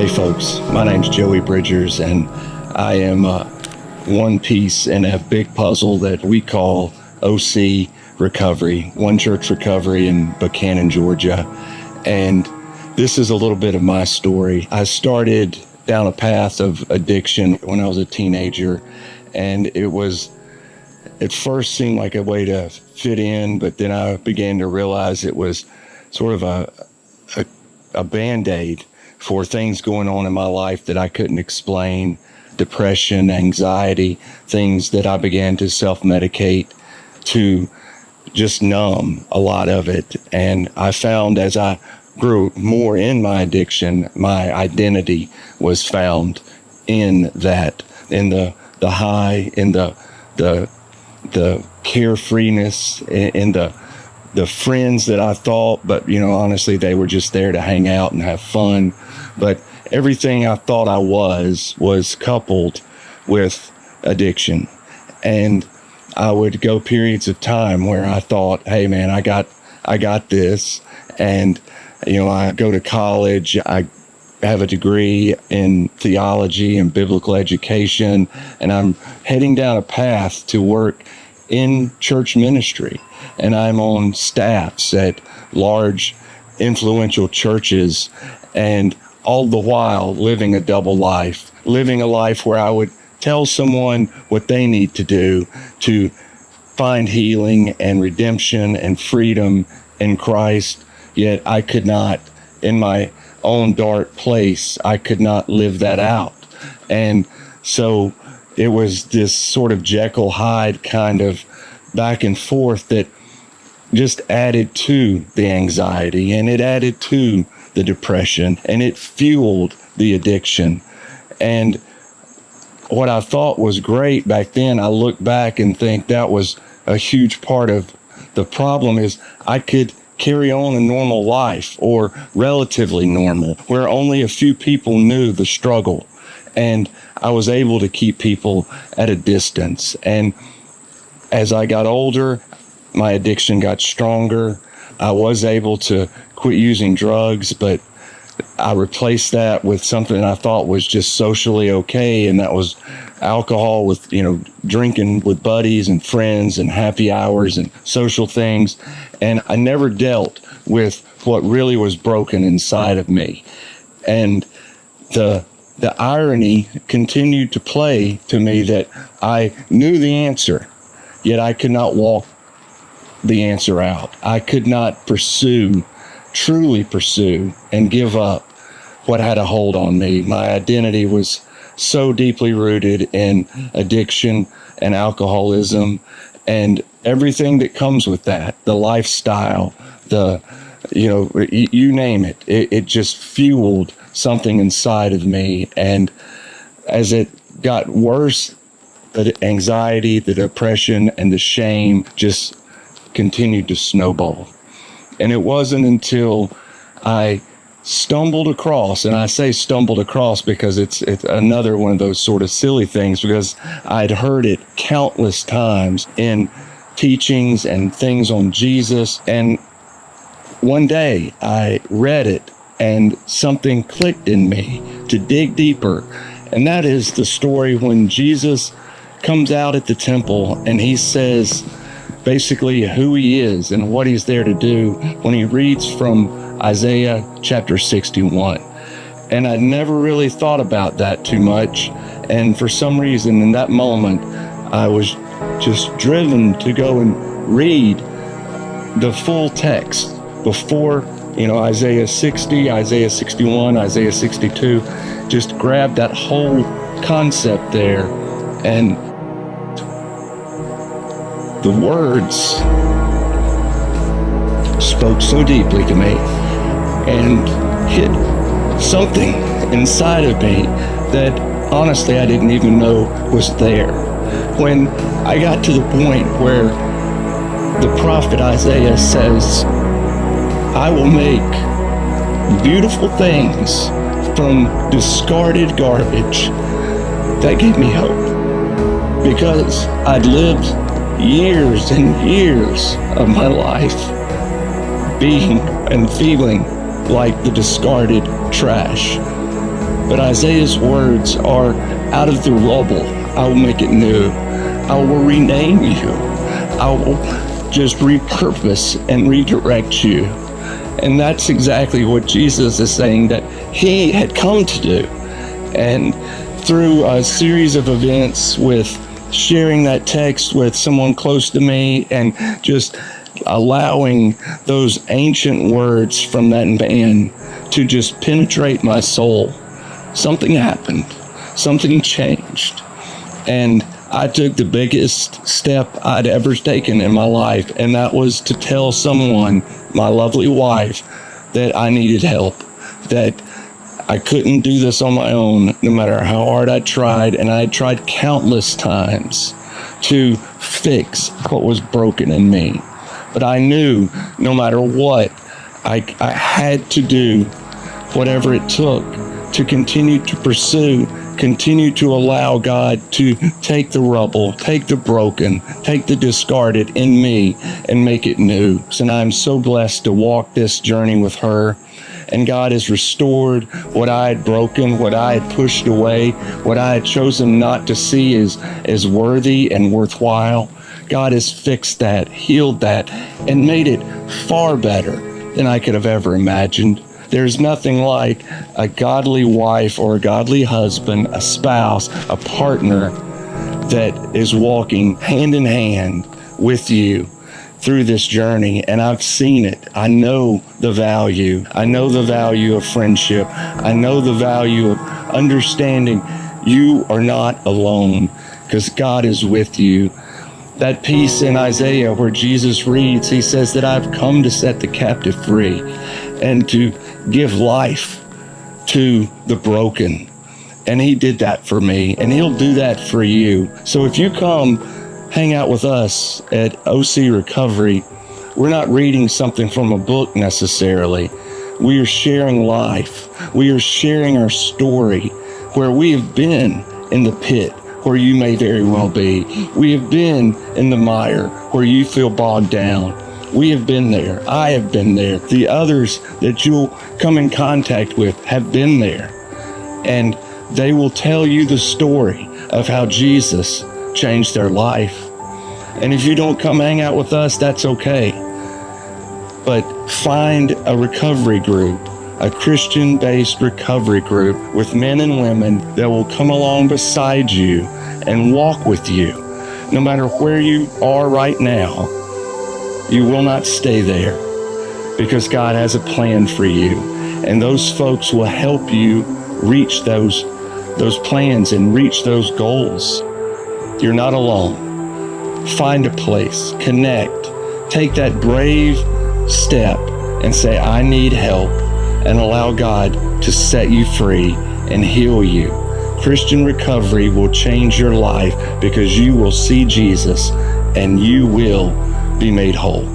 Hey folks, my name's Joey Bridgers, and I am one piece in a big puzzle that we call OC Recovery, One Church Recovery in Buchanan, Georgia. And this is a little bit of my story. I started down a path of addiction when I was a teenager, and it first seemed like a way to fit in, but then I began to realize it was sort of a Band-Aid for things going on in my life that I couldn't explain, depression, anxiety, things that I began to self-medicate to just numb a lot of it. And I found as I grew more in my addiction, my identity was found in that, in the high, in the carefreeness, in the friends that I thought, but honestly, they were just there to hang out and have fun. But everything I thought I was coupled with addiction. And I would go periods of time where I thought, hey man, I got this. And, I go to college, I have a degree in theology and biblical education, and I'm heading down a path to work in church ministry. And I'm on staffs at large, influential churches, and all the while living a double life, living a life where I would tell someone what they need to do to find healing and redemption and freedom in Christ, yet I could not, in my own dark place, I could not live that out. And so it was this sort of Jekyll Hyde kind of back and forth that just added to the anxiety, and it added to the depression, and it fueled the addiction. And what I thought was great back then, I look back and think that was a huge part of the problem. Is I could carry on a normal life, or relatively normal, where only a few people knew the struggle, and I was able to keep people at a distance. And as I got older, my addiction got stronger. I was able to quit using drugs, but I replaced that with something I thought was just socially okay, and that was alcohol, with drinking with buddies and friends and happy hours and social things. And I never dealt with what really was broken inside of me. And the irony continued to play to me that I knew the answer, yet I could not walk the answer out. I could not truly pursue and give up what had a hold on me. My identity was so deeply rooted in addiction and alcoholism and everything that comes with that, the lifestyle, you name it. It just fueled something inside of me. And as it got worse, the anxiety, the depression, and the shame just continued to snowball. And it wasn't until I stumbled across, and I say stumbled across because it's another one of those sort of silly things, because I'd heard it countless times in teachings and things on Jesus. And one day I read it and something clicked in me to dig deeper. And that is the story when Jesus comes out at the temple and he says basically who he is and what he's there to do when he reads from Isaiah chapter 61. And I'd never really thought about that too much. And for some reason in that moment, I was just driven to go and read the full text before, Isaiah 60, Isaiah 61, Isaiah 62, just grab that whole concept there. And the words spoke so deeply to me and hit something inside of me that honestly I didn't even know was there. When I got to the point where the prophet Isaiah says, I will make beautiful things from discarded garbage, that gave me hope, because I'd lived years and years of my life being and feeling like the discarded trash. But Isaiah's words are, out of the rubble, I will make it new. I will rename you. I will just repurpose and redirect you. And that's exactly what Jesus is saying that he had come to do. And through a series of events with sharing that text with someone close to me and just allowing those ancient words from that man to just penetrate my soul, something happened, something changed. And I took the biggest step I'd ever taken in my life, and that was to tell someone, my lovely wife, that I needed help, that I couldn't do this on my own, no matter how hard I tried, and I tried countless times to fix what was broken in me. But I knew no matter what, I had to do whatever it took to continue to pursue, continue to allow God to take the rubble, take the broken, take the discarded in me and make it new. And I'm so blessed to walk this journey with her. And God has restored what I had broken, what I had pushed away, what I had chosen not to see as worthy and worthwhile. God has fixed that, healed that, and made it far better than I could have ever imagined. There's nothing like a godly wife or a godly husband, a spouse, a partner that is walking hand in hand with you through this journey. And I've seen it. I know the value. I know the value of friendship. I know the value of understanding you are not alone because God is with you. That piece in Isaiah where Jesus reads, he says that I've come to set the captive free and to give life to the broken. And he did that for me, and he'll do that for you. So if you come hang out with us at OC Recovery, we're not reading something from a book necessarily. We are sharing life. We are sharing our story where we have been in the pit, where you may very well be. We have been in the mire where you feel bogged down. We have been there. I have been there. The others that you'll come in contact with have been there. And they will tell you the story of how Jesus changed their life. And if you don't come hang out with us, that's okay. But find a recovery group, a Christian-based recovery group with men and women that will come along beside you and walk with you. No matter where you are right now, you will not stay there because God has a plan for you. And those folks will help you reach those plans and reach those goals. You're not alone. Find a place, connect, take that brave step and say, I need help, and allow God to set you free and heal you. Christian recovery will change your life because you will see Jesus and you will be made whole.